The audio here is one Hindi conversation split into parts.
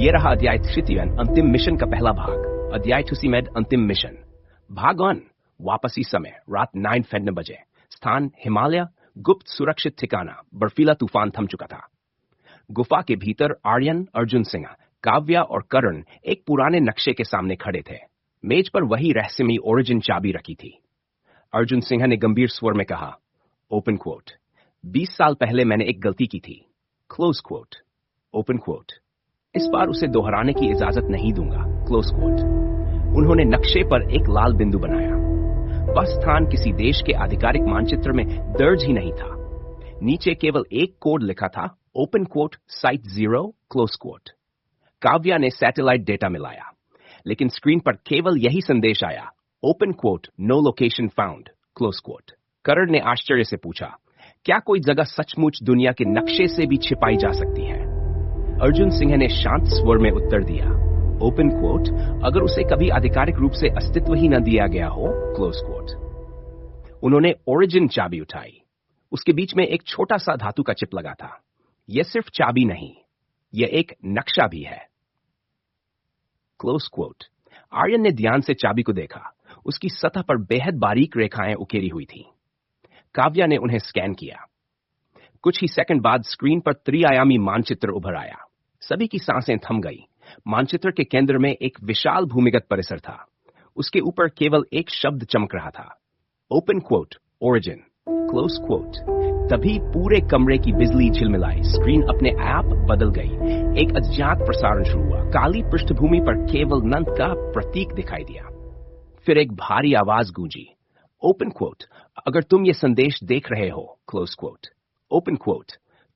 ये रहा अध्याय तृतीय अंतिम मिशन का पहला भाग। अध्याय थुसीमेड अंतिम मिशन। भाग 1 वापसी समय रात 9:59 बजे। स्थान हिमालय। गुप्त सुरक्षित ठिकाना। बर्फीला तूफान थम चुका था। गुफा के भीतर आर्यन, अर्जुन सिंह, काव्या और करण एक पुराने नक्शे के सामने खड़े थे। मेज पर वही रहस्यमयी ओरिजिन चाबी रखी थी। अर्जुन सिंह ने गंभीर स्वर में कहा, ओपन क्वोट, 20 साल पहले मैंने एक गलती की थी। Close quote. Open quote. इस बार उसे दोहराने की इजाजत नहीं दूंगा। Close quote. उन्होंने नक्शे पर एक लाल बिंदु बनाया। वह स्थान किसी देश के आधिकारिक मानचित्र में दर्ज ही नहीं था। नीचे केवल एक कोड लिखा था, open quote site 0 close quote. Kavya ने सैटेलाइट डेटा मिलाया, लेकिन स्क्रीन पर केवल यही संदेश आया, open quote no location found close quote. Karan ने आश्चर्य से पूछा, क्या कोई जगह सचमुच दुनिया के नक्शे से भी छिपाई जा सकती है? अर्जुन सिंह ने शांत स्वर में उत्तर दिया, ओपन क्वोट, अगर उसे कभी आधिकारिक रूप से अस्तित्व ही न दिया गया हो क्लोज क्वोट। उन्होंने ओरिजिन चाबी उठाई। उसके बीच में एक छोटा सा धातु का चिप लगा था। यह सिर्फ चाबी नहीं, यह एक नक्शा भी है। Close quote. आर्यन ने ध्यान से चाबी को देखा। उसकी सतह पर बेहद बारीक रेखाएं उकेरी हुई थीं। काव्या ने उन्हें स्कैन किया। कुछ ही सेकंड बाद स्क्रीन पर त्रिआयामी मानचित्र उभर आया। सभी की सांसें थम गई। मानचित्र के केंद्र में एक विशाल भूमिगत परिसर था। उसके ऊपर केवल एक शब्द चमक रहा था, open quote origin close quote. तभी पूरे कमरे की बिजली झिलमिलाई। स्क्रीन अपने आप बदल गई। एक अज्ञात प्रसारण शुरू हुआ। काली पृष्ठभूमि पर केवल नंद का प्रतीक दिखाई दिया। फिर एक भारी आवाज गूंजी, ओपन क्वोट, अगर तुम ये संदेश देख रहे हो क्लोज क्वोट, ओपन क्वोट,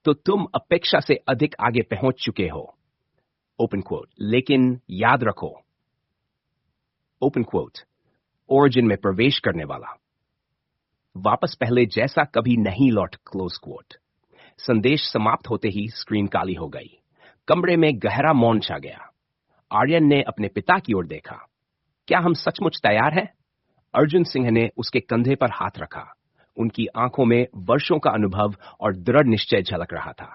तो तुम अपेक्षा से अधिक आगे पहुंच चुके हो। ओपन क्वोट, लेकिन याद रखो, ओपन क्वोट, ओरिजिन में प्रवेश करने वाला वापस पहले जैसा कभी नहीं लौट क्लोज क्वोट। संदेश समाप्त होते ही स्क्रीन काली हो गई। कमरे में गहरा मौन छा गया। आर्यन ने अपने पिता की ओर देखा। क्या हम सचमुच तैयार हैं? अर्जुन सिंह ने उसके कंधे पर हाथ रखा। उनकी आंखों में वर्षों का अनुभव और दृढ़ निश्चय झलक रहा था।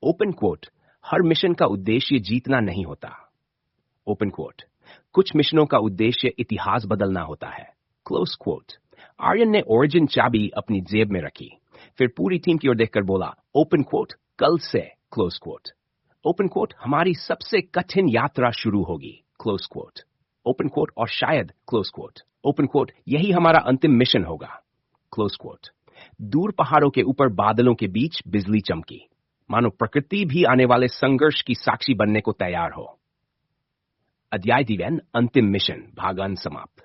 ओपन क्वोट, हर मिशन का उद्देश्य जीतना नहीं होता। ओपन क्वोट, कुछ मिशनों का उद्देश्य इतिहास बदलना होता है। Close quote. आर्यन ने ओरिजिन चाबी अपनी जेब में रखी। फिर पूरी टीम की ओर देखकर बोला, ओपन क्वोट, कल से क्लोज क्वोट। ओपन क्वोट, हमारी सबसे कठिन यात्रा शुरू होगी क्लोज क्वोट। ओपन क्वोट, और शायद क्लोज क्वोट। ओपन क्वोट, यही हमारा अंतिम मिशन होगा क्लोज क्वोट। दूर पहाड़ों के ऊपर बादलों के बीच बिजली चमकी, मानो प्रकृति भी आने वाले संघर्ष की साक्षी बनने को तैयार हो। अध्याय दिव्यन अंतिम मिशन भागान समाप्त।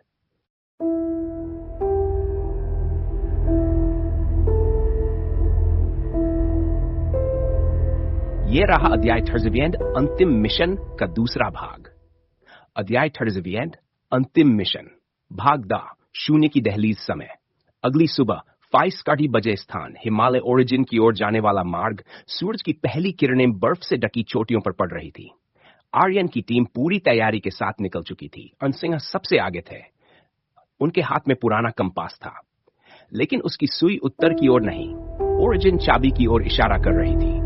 ये रहा अध्याय थर्जवियंड अंतिम मिशन का दूसरा भाग। अध्याय थर्जवियंड अंतिम मिशन भाग 2 शून्य की दहलीज समय। अगली सुबह 5:30 बजे। स्थान हिमालय। ओरिजिन की ओर जाने वाला मार्ग। सूरज की पहली किरणें बर्फ से ढकी चोटियों पर पड़ रही थी। आर्यन की टीम पूरी तैयारी के साथ निकल चुकी थी। अर्जुन सिंह सबसे आगे थे। उनके हाथ में पुराना कंपास था, लेकिन उसकी सुई उत्तर की ओर नहीं, ओरिजिन चाबी की ओर इशारा कर रही थी।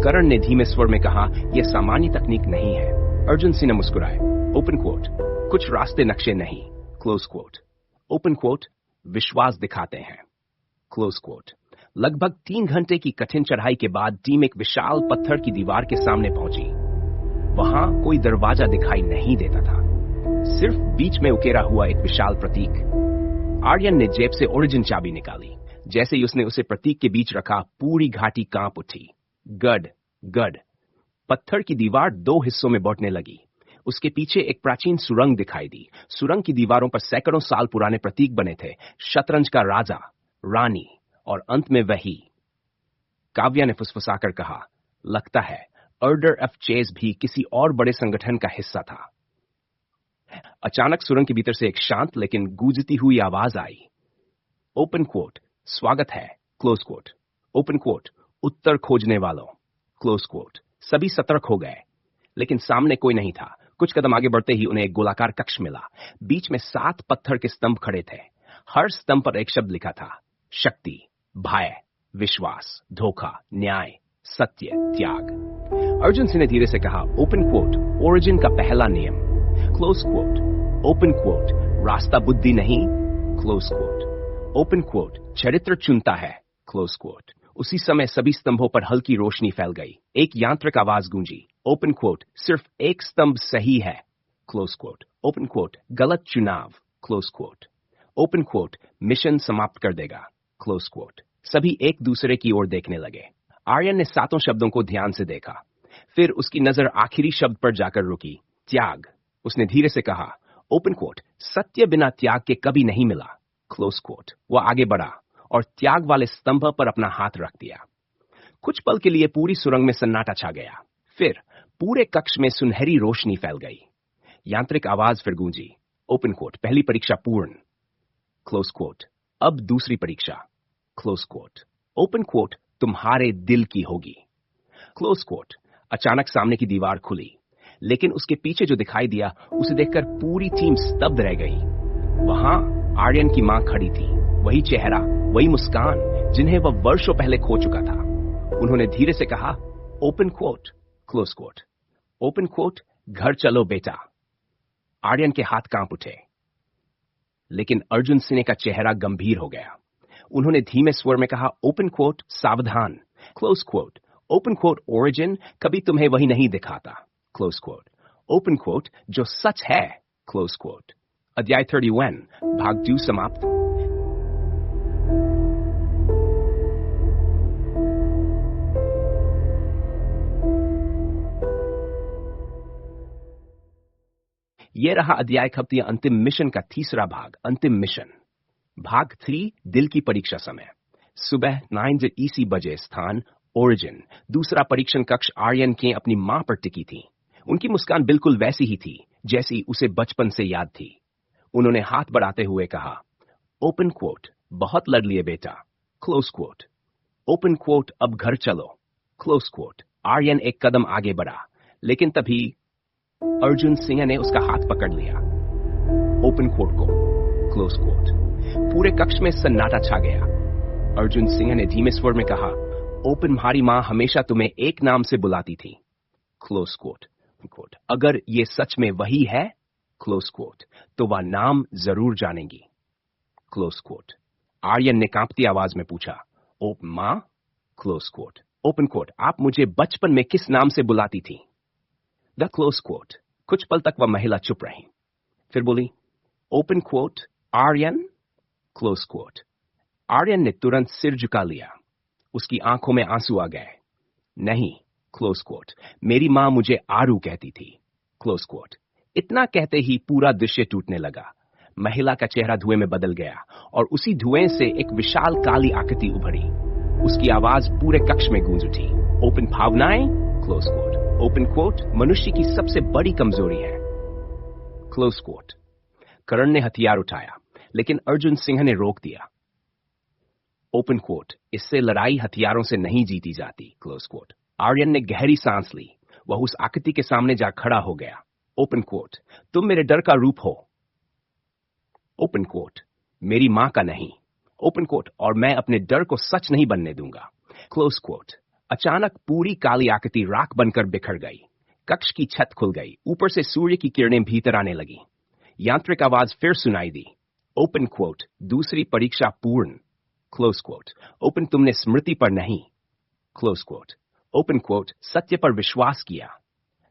करण ने धीमे स्वर में कहा, यह सामान्य तकनीक नहीं है। अर्जुन सिंह ने मुस्कुराए, ओपन क्वोट, कुछ रास्ते नक्शे नहीं क्लोज क्वोट। ओपन क्वोट, विश्वास दिखाते हैं क्लोज क्वोट। लगभग 3 घंटे की कठिन चढ़ाई के बाद टीम एक विशाल पत्थर की दीवार के सामने पहुंची। वहां कोई दरवाजा दिखाई नहीं देता था, सिर्फ बीच में उकेरा हुआ एक विशाल प्रतीक। आर्यन ने जेब से ओरिजिन चाबी निकाली। जैसे ही उसने उसे प्रतीक के बीच रखा, पूरी घाटी कांप उठी। गड गड। पत्थर की दीवार 2 हिस्सों में बांटने लगी। उसके पीछे एक प्राचीन सुरंग दिखाई दी। सुरंग की दीवारों पर सैकड़ों साल पुराने प्रतीक बने थे, शतरंज का राजा, रानी और अंत में वही। काव्या ने फुसफुसाकर कहा, लगता है ऑर्डर ऑफ चेस भी किसी और बड़े संगठन का हिस्सा था। अचानक सुरंग के भीतर से एक शांत लेकिन गूंजती हुई आवाज आई, ओपन क्वोट, स्वागत है क्लोज क्वोट। ओपन क्वोट, उत्तर खोजने वालों क्लोज क्वोट। सभी सतर्क हो गए, लेकिन सामने कोई नहीं था। कुछ कदम आगे बढ़ते ही उन्हें एक गोलाकार कक्ष मिला। बीच में 7 पत्थर के स्तंभ खड़े थे। हर स्तंभ पर एक शब्द लिखा था, शक्ति, भय, विश्वास, धोखा, न्याय, सत्य, त्याग। अर्जुन सिंह ने धीरे से कहा, ओपन क्वोट, ओरिजिन का पहला नियम, क्लोज क्वोट। ओपन क्वोट, रास्ता बुद्धि नहीं, क्लोज क्वोट। ओपन क्वोट, चरित्र चुनता है, क्लोज क्वोट। उसी समय सभी स्तंभों पर हल्की रोशनी फैल गई। एक यांत्रिक आवाज गूंजी, ओपन क्वोट, सिर्फ एक स्तंभ सही है, क्लोज क्वोट। ओपन क्वोट, गलत चुनाव, close quote. Open quote, mission समाप्त कर देगा, क्लोज क्वोट। सभी एक दूसरे की ओर देखने लगे। आर्यन ने सातों शब्दों को ध्यान से देखा, फिर उसकी नजर आखिरी शब्द पर जाकर रुकी, त्याग। उसने धीरे से कहा, ओपन क्वोट, सत्य बिना त्याग के कभी नहीं मिला, क्लोज क्वोट। वह आगे बढ़ा और त्याग वाले स्तंभ पर अपना हाथ रख दिया। कुछ पल के लिए पूरी सुरंग में सन्नाटा छा गया। फिर पूरे कक्ष में सुनहरी रोशनी फैल गई। यांत्रिक आवाज फिर गूंजी, ओपन क्वोट, पहली परीक्षा पूर्ण, क्लोज क्वोट। अब दूसरी परीक्षा, क्लोज क्वोट। ओपन क्वोट, तुम्हारे दिल की होगी, क्लोज क्वोट। अचानक सामने की दीवार खुली, लेकिन उसके पीछे जो दिखाई दिया उसे देखकर पूरी टीम स्तब्ध रह गई। वहां आर्यन की मां खड़ी थी, वही चेहरा, वही मुस्कान जिन्हें वह वर्षों पहले खो चुका था। उन्होंने धीरे से कहा, open quote, close quote. Open quote, घर चलो बेटा। आर्यन के हाथ कांप उठे, लेकिन अर्जुन सिंह का चेहरा गंभीर हो गया। उन्होंने धीमे स्वर में कहा, ओपन क्वोट, सावधान, close quote. Open quote, origin कभी तुम्हें वही नहीं दिखाता, क्लोज क्वोट। ओपन क्वोट, जो सच है, क्लोज क्वोट। अध्याय 31, भाग 2 समाप्त। यह रहा अध्याय खपती अंतिम मिशन का तीसरा भाग, अंतिम मिशन। भाग 3, दिल की परीक्षा समय। सुबह 9 EC बजे, स्थान ओरिजिन। दूसरा परीक्षण कक्ष आर्यन के अपनी मां पर टिकी थी। उनकी मुस्कान बिल्कुल वैसी ही थी जैसी उसे बचपन से याद थी। उन्होंने हाथ बढ़ाते हुए कहा, ओपन क्वोट, बहुत लड़ लिए बेटा, क्लोज क्वोट। ओपन क्वोट, अब घर चलो, क्लोज क्वोट। आर्यन एक कदम आगे बढ़ा, लेकिन तभी अर्जुन सिंह ने उसका हाथ पकड़ लिया। ओपन क्वोट को, क्लोज क्वोट। पूरे कक्ष में सन्नाटा छा गया। अर्जुन सिंह ने धीमे स्वर में कहा, ओपन, हमारी मां हमेशा तुम्हें एक नाम से बुलाती थी, क्लोज क्वोट। क्वोट, अगर ये सच में वही है, क्लोज क्वोट, तो वह नाम जरूर जानेगी, क्लोज क्वोट। आर्यन ने कांपती आवाज में पूछा, ओपन मां, क्लोज क्वोट। ओपन क्वोट, आप मुझे बचपन में किस नाम से बुलाती थी, द क्लोज क्वोट। कुछ पल तक वह महिला चुप रही, फिर बोली, open quote, Aryan, close quote. Aryan ने तुरंत सिर झुका लिया। उसकी आंखों में आंसू आ गए। नहीं, क्लोज क्वोट, मेरी मां मुझे आरू कहती थी, क्लोज क्वोट। इतना कहते ही पूरा दृश्य टूटने लगा। महिला का चेहरा धुएं में बदल गया और उसी धुएं से एक विशाल काली आकृति उभरी। उसकी आवाज पूरे कक्ष में गूंज उठी, ओपन, भावनाएं, क्लोज क्वोट। ओपन क्वोट, मनुष्य की सबसे बड़ी कमजोरी है, क्लोज क्वोट। करण ने हथियार उठाया, लेकिन अर्जुन सिंह ने रोक दिया। ओपन क्वोट, इससे लड़ाई हथियारों से नहीं जीती जाती, क्लोज क्वोट। आर्यन ने गहरी सांस ली। वह उस आकृति के सामने जा खड़ा हो गया। ओपन क्वोट, तुम मेरे डर का रूप हो, ओपन क्वोट, मेरी मां का नहीं, ओपन क्वोट, और मैं अपने डर को सच नहीं बनने दूंगा, क्लोज क्वोट। अचानक पूरी काली आकृति राख बनकर बिखर गई। कक्ष की छत खुल गई। ऊपर से सूर्य की किरणें भीतर आने लगी। यांत्रिक आवाज फिर सुनाई दी, ओपन क्वोट, दूसरी परीक्षा पूर्ण, क्लोज क्वोट। ओपन, तुमने स्मृति पर नहीं, क्लोज क्वोट। ओपन क्वोट, सत्य पर विश्वास किया।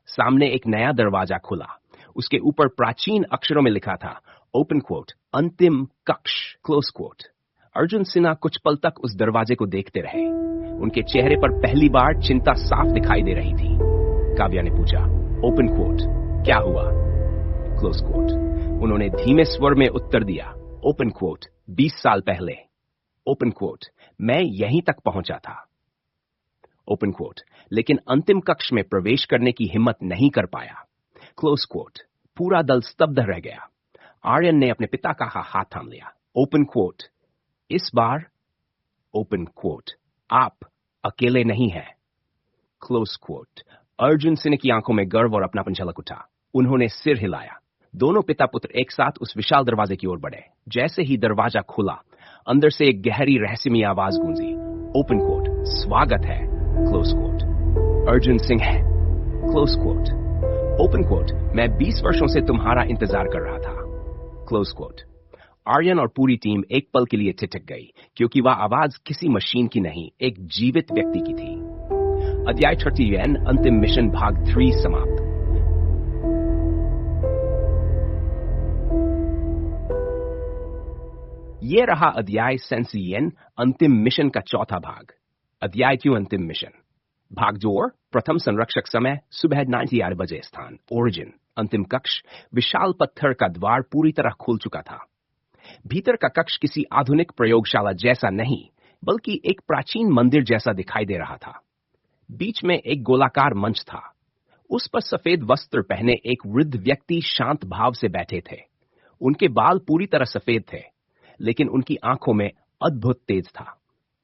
सामने एक नया दरवाजा खुला। उसके ऊपर प्राचीन अक्षरों में लिखा था, ओपन क्वोट, अंतिम कक्ष, क्लोज क्वोट। अर्जुन सिन्हा कुछ पल तक उस दरवाजे को देखते रहे। उनके चेहरे पर पहली बार चिंता साफ दिखाई दे रही थी। काव्या ने पूछा, ओपन क्वोट, क्या हुआ, क्लोज क्वोट। उन्होंने धीमे स्वर में उत्तर दिया, ओपन क्वोट, 20 साल पहले, ओपन क्वोट, मैं यहीं तक पहुंचा था, ओपन क्वोट, लेकिन अंतिम कक्ष में प्रवेश करने की हिम्मत नहीं कर पाया, क्लोज क्वोट। पूरा दल स्तब्ध रह गया। आर्यन ने अपने पिता का हाथ थाम लिया। ओपन क्वोट, इस बार, ओपन क्वोट, आप अकेले नहीं हैं, क्लोज क्वोट। अर्जुन सिंह की आंखों में गर्व और अपनापन झलक उठा। उन्होंने सिर हिलाया। दोनों पिता पुत्र एक साथ उस विशाल दरवाजे की ओर बढ़े। जैसे ही दरवाजा खुला, अंदर से एक गहरी रहस्यमयी आवाज गूंजी, ओपन क्वोट, स्वागत है, क्लोज कोट। अर्जुन सिंह है, क्लोज कोट। ओपन कोट, मैं 20 वर्षों से तुम्हारा इंतजार कर रहा था, क्लोज कोट। आर्यन और पूरी टीम एक पल के लिए ठिठक गई, क्योंकि वह आवाज किसी मशीन की नहीं, एक जीवित व्यक्ति की थी। अध्याय 31 अंतिम मिशन भाग 3 समाप्त। यह रहा अध्याय सेंसियन अंतिम मिशन का चौथा भाग। अध्याय क्यों अंतिम मिशन। भाग 2 प्रथम संरक्षक समय सुबह 98 बजे स्थान ओरिजिन अंतिम कक्ष। विशाल पत्थर का द्वार पूरी तरह खुल चुका था। भीतर का कक्ष किसी आधुनिक प्रयोगशाला जैसा नहीं, बल्कि एक प्राचीन मंदिर जैसा दिखाई दे रहा था। बीच में एक गोलाकार मंच था। उस पर सफेद वस्त्र पहने एक वृद्ध व्यक्ति शांत भाव से बैठे थे। उनके बाल पूरी तरह सफेद थे, लेकिन उनकी आंखों में अद्भुत तेज था।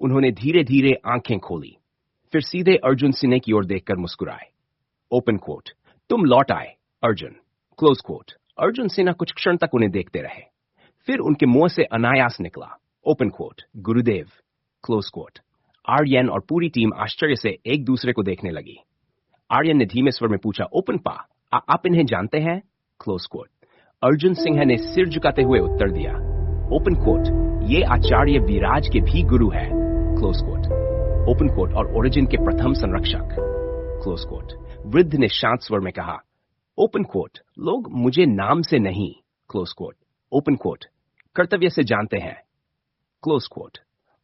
उन्होंने धीरे धीरे आंखें खोली, फिर सीधे अर्जुन सिन्हा की ओर देखकर मुस्कुराए। ओपन कोट, तुम लौट आए अर्जुन, क्लोज कोट। अर्जुन सिन्हा कुछ क्षण तक उन्हें देखते रहे, फिर उनके मुंह से अनायास निकला, ओपन कोट, गुरुदेव, क्लोज कोट। आर्यन और पूरी टीम आश्चर्य से एक दूसरे को देखने लगी। आर्यन ने धीमे स्वर में पूछा, ओपन पा, आप इन्हें जानते हैं, क्लोज कोट। अर्जुन सिंह ने सिर झुकाते हुए उत्तर दिया, ओपन कोट, ये आचार्य विराज के भी गुरु है, क्लोज कोट। ओपन कोट और ओरिजिन के प्रथम संरक्षक, क्लोज कोट। वृद्ध ने शांत स्वर में कहा, ओपन कोट, लोग मुझे नाम से नहीं, क्लोज कोट। ओपन कोट, कर्तव्य से जानते हैं, क्लोज कोट।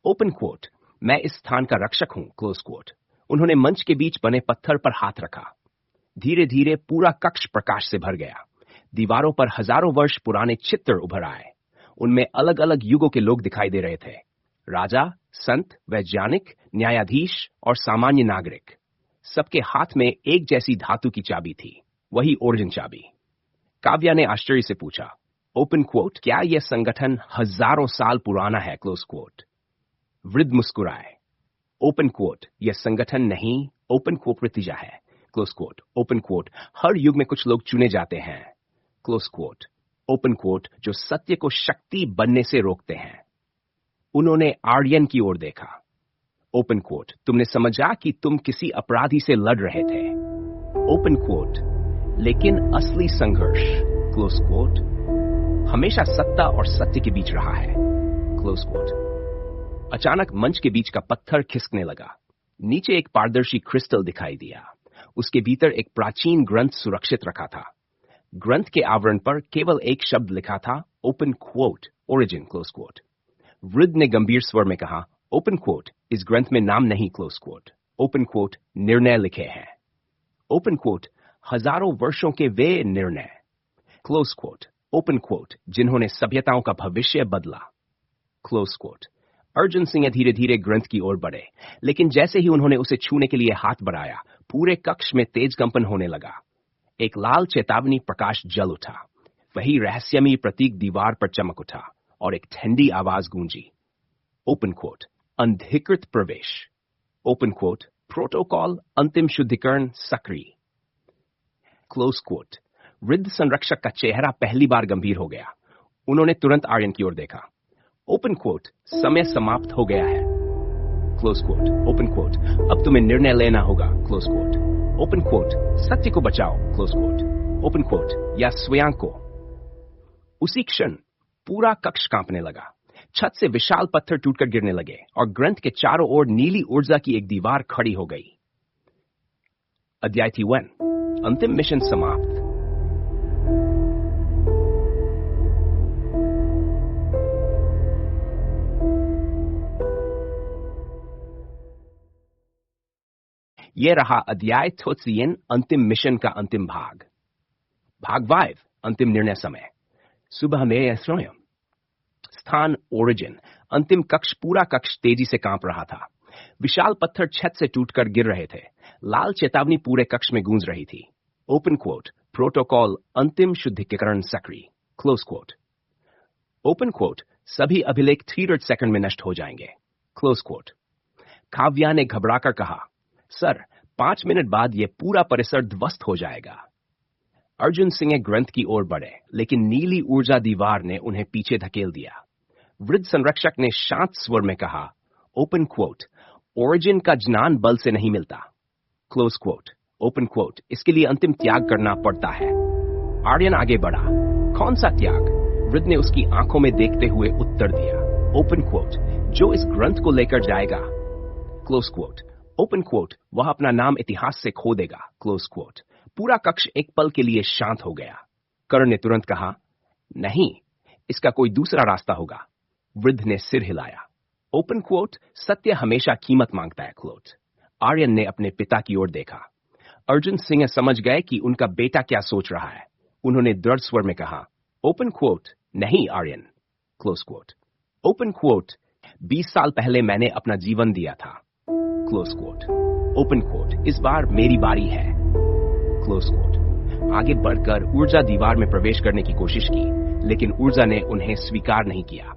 ओपन कोट, मैं इस स्थान का रक्षक हूं, क्लोज कोट। उन्होंने मंच के बीच बने पत्थर पर हाथ रखा। धीरे धीरे पूरा कक्ष प्रकाश से भर गया। दीवारों पर हजारों वर्ष पुराने चित्र उभर आए। उनमें अलग अलग युगों के लोग दिखाई दे रहे थे, राजा, संत, वैज्ञानिक, न्यायाधीश और सामान्य नागरिक। सबके हाथ में एक जैसी धातु की चाबी थी, वही ओरिजिन चाबी। काव्या ने आश्चर्य से पूछा, ओपन कोट, क्या यह संगठन हजारों साल पुराना है, क्लोज कोट। वृद्ध मुस्कुराए, ओपन कोट, यह संगठन नहीं, ओपन कोट नतीजा है, क्लोज कोट। ओपन कोट, हर युग में कुछ लोग चुने जाते हैं, क्लोज कोट। ओपन कोट, जो सत्य को शक्ति बनने से रोकते हैं। उन्होंने आर्यन की ओर देखा। ओपन कोट, तुमने समझा कि तुम किसी अपराधी से लड़ रहे थे, ओपन कोट, लेकिन असली संघर्ष, क्लोज कोट, हमेशा सत्ता और सत्य के बीच रहा है, क्लोज कोट। अचानक मंच के बीच का पत्थर खिसकने लगा। नीचे एक पारदर्शी क्रिस्टल दिखाई दिया। उसके भीतर एक प्राचीन ग्रंथ सुरक्षित रखा था। ग्रंथ के आवरण पर केवल एक शब्द लिखा था, open quote, origin, close quote. वृद्ध ने गंभीर स्वर में कहा, ओपन कोट, इस ग्रंथ में नाम नहीं, क्लोज कोट। ओपन कोट, निर्णय लिखे हैं, ओपन कोट, हजारों वर्षों के वे निर्णय, क्लोज कोट। ओपन कोट, जिन्होंने सभ्यताओं का भविष्य बदला, क्लोज कोट। अर्जुन सिंह धीरे धीरे ग्रंथ की ओर बढ़े, लेकिन जैसे ही उन्होंने उसे छूने के लिए हाथ बढ़ाया, पूरे कक्ष में तेज कंपन होने लगा। एक लाल चेतावनी प्रकाश जल उठा। वही रहस्यमयी प्रतीक दीवार पर चमक उठा और एक ठंडी आवाज गूंजी, ओपन कोट, अनधिकृत प्रवेश, ओपन कोट, प्रोटोकॉल अंतिम शुद्धिकरण सक्रिय, क्लोज कोट। वृद्ध संरक्षक का चेहरा पहली बार गंभीर हो गया। उन्होंने तुरंत आर्यन की ओर देखा। ओपन कोट, समय समाप्त हो गया है, क्लोज कोट। ओपन कोट, अब तुम्हें निर्णय लेना होगा, क्लोज कोट। ओपन कोट, सत्य को बचाओ, क्लोज कोट। ओपन कोट, या स्वयं को। उसी क्षण पूरा कक्ष कांपने लगा। छत से विशाल पत्थर टूटकर गिरने लगे और ग्रंथ के चारों ओर नीली ऊर्जा की एक दीवार खड़ी हो गई। अध्याय 31 अंतिम मिशन समाप्त। यह रहा अध्याय 31 अंतिम मिशन का अंतिम भाग। भाग 5 अंतिम निर्णय समय। सुबह में स्वयं स्थान ओरिजिन। अंतिम कक्ष। पूरा कक्ष तेजी से कांप रहा था। विशाल पत्थर छत से टूटकर गिर रहे थे। लाल चेतावनी पूरे कक्ष में गूंज रही थी, ओपन कोट, प्रोटोकॉल अंतिम शुद्धिकरण सक्रिय, क्लोज कोट। ओपन कोट, सभी अभिलेख 3 सेकंड में नष्ट हो जाएंगे, क्लोज कोट। काव्या ने घबराकर कहा, सर 5 मिनट बाद यह पूरा परिसर ध्वस्त हो जाएगा। अर्जुन सिंह ग्रंथ की ओर बढ़े, लेकिन नीली ऊर्जा दीवार ने उन्हें पीछे धकेल दिया। वृद्ध संरक्षक ने शांत स्वर में कहा, ओपन कोट, ओरिजिन का ज्ञान बल से नहीं मिलता। Close quote. Open quote. इसके लिए अंतिम त्याग करना पड़ता है। आर्यन आगे बढ़ा। कौन सा त्याग? वृद्ध ने उसकी आंखों में देखते हुए उत्तर दिया। Open quote. जो इस ग्रंथ को लेकर जाएगा। Close quote. Open quote. वह अपना नाम इतिहास से खो देगा। Close quote. पूरा कक्ष एक पल के लिए शांत हो गया। कर्ण ने तुरंत कहा, नहीं, इसका कोई दूसरा रास्ता होगा। वृद्ध ने सिर हिलाया। Open quote. सत्य हमेशा कीमत मांगता है। क्लोज। आर्यन ने अपने पिता की ओर देखा। अर्जुन सिंह समझ गए कि उनका बेटा क्या सोच रहा है। उन्होंने दृढ़ स्वर में कहा, ओपन क्वोट। नहीं Aryan. Close quote. Open quote. 20 साल पहले मैंने अपना जीवन दिया था। Close quote. Open quote. इस बार मेरी बारी है। Close quote. आगे बढ़कर ऊर्जा दीवार में प्रवेश करने की कोशिश की, लेकिन ऊर्जा ने उन्हें स्वीकार नहीं किया।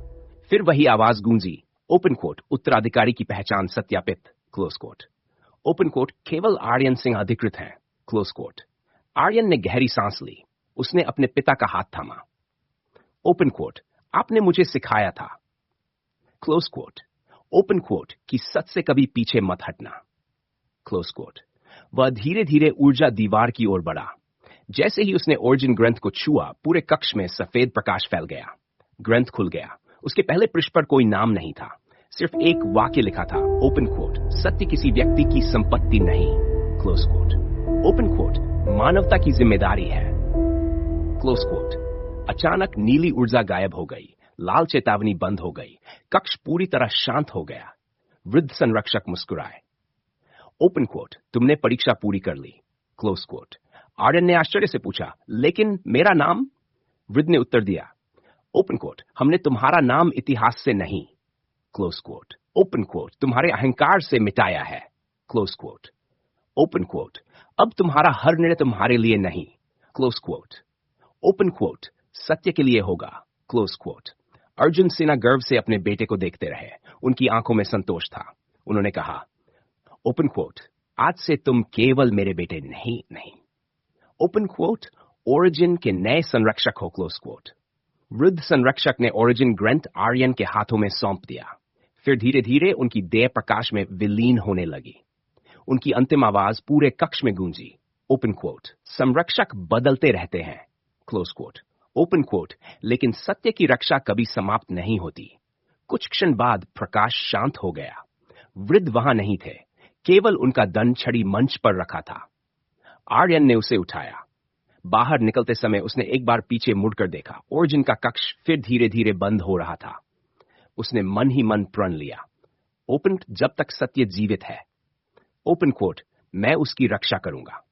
फिर वही आवाज गूंजी। Open coat. उत्तराधिकारी की पहचान सत्यापित। Close quote. Open quote. केवल आर्यन सिंह अधिकृत हैं। Close coat. आर्यन ने गहरी सांस ली। उसने अपने पिता का हाथ थामा। Open quote. आपने मुझे सिखाया था। Close quote. ओपन कोट कि सच से कभी पीछे मत हटना। Close quote. वह धीरे धीरे ऊर्जा दीवार की ओर बढ़ा। जैसे ही उसने ओरिजिन ग्रंथ को छुआ, पूरे कक्ष में सफेद प्रकाश फैल गया। ग्रंथ खुल गया। उसके पहले पृष्ठ पर कोई नाम नहीं था, सिर्फ एक वाक्य लिखा था। Open quote. सत्य किसी व्यक्ति की संपत्ति नहीं। Close quote. Open quote. मानवता की जिम्मेदारी है। Close quote. अचानक नीली ऊर्जा गायब हो गई। लाल चेतावनी बंद हो गई। कक्ष पूरी तरह शांत हो गया। वृद्ध संरक्षक मुस्कुराए। Open quote. तुमने परीक्षा पूरी कर ली। Close coat. आर्यन ने आश्चर्य से पूछा, लेकिन मेरा नाम? वृद्ध ने उत्तर दिया, ओपन कोट। हमने तुम्हारा नाम इतिहास से नहीं। Close quote. Open quote. तुम्हारे अहंकार से मिटाया है। Close quote. Open quote. अब तुम्हारा हर निर्णय तुम्हारे लिए नहीं। Close quote. Open quote. सत्य के लिए होगा। Close coat. अर्जुन सिन्हा गर्व से अपने बेटे को देखते रहे। उनकी आंखों में संतोष था। उन्होंने कहा, ओपन कोट। आज से तुम केवल मेरे बेटे नहीं। Open quote. ओरिजिन के नए संरक्षक हो। Close quote. वृद्ध संरक्षक ने ओरिजिन ग्रंथ आर्यन के हाथों में सौंप दिया। फिर धीरे धीरे उनकी देह प्रकाश में विलीन होने लगी। उनकी अंतिम आवाज पूरे कक्ष में गूंजी। Open coat. संरक्षक बदलते रहते हैं। Close quote. Open quote. लेकिन सत्य की रक्षा कभी समाप्त नहीं होती। कुछ क्षण बाद प्रकाश शांत हो गया। वृद्ध वहां नहीं थे, केवल उनका दंड छड़ी मंच पर रखा था। आर्यन ने उसे उठाया। बाहर निकलते समय उसने एक बार पीछे मुड़कर देखा। ओरिजिन का कक्ष फिर धीरे धीरे बंद हो रहा था। उसने मन ही मन प्रण लिया, ओपन, जब तक सत्य जीवित है, ओपन कोट, मैं उसकी रक्षा करूंगा।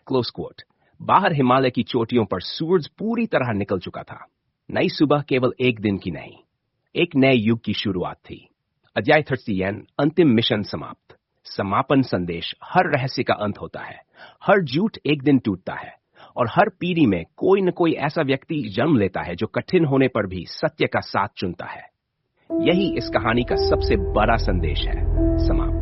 Close quote. बाहर हिमालय की चोटियों पर सूरज पूरी तरह निकल चुका था। नई सुबह केवल एक दिन की नहीं, एक नए युग की शुरुआत थी। अध्याय 30 अंतिम मिशन समाप्त। समापन संदेश। हर रहस्य का अंत होता है। हर झूठ एक दिन टूटता है, और हर पीढ़ी में कोई न कोई ऐसा व्यक्ति जन्म लेता है जो कठिन होने पर भी सत्य का साथ चुनता है। यही इस कहानी का सबसे बड़ा संदेश है। समाप्त।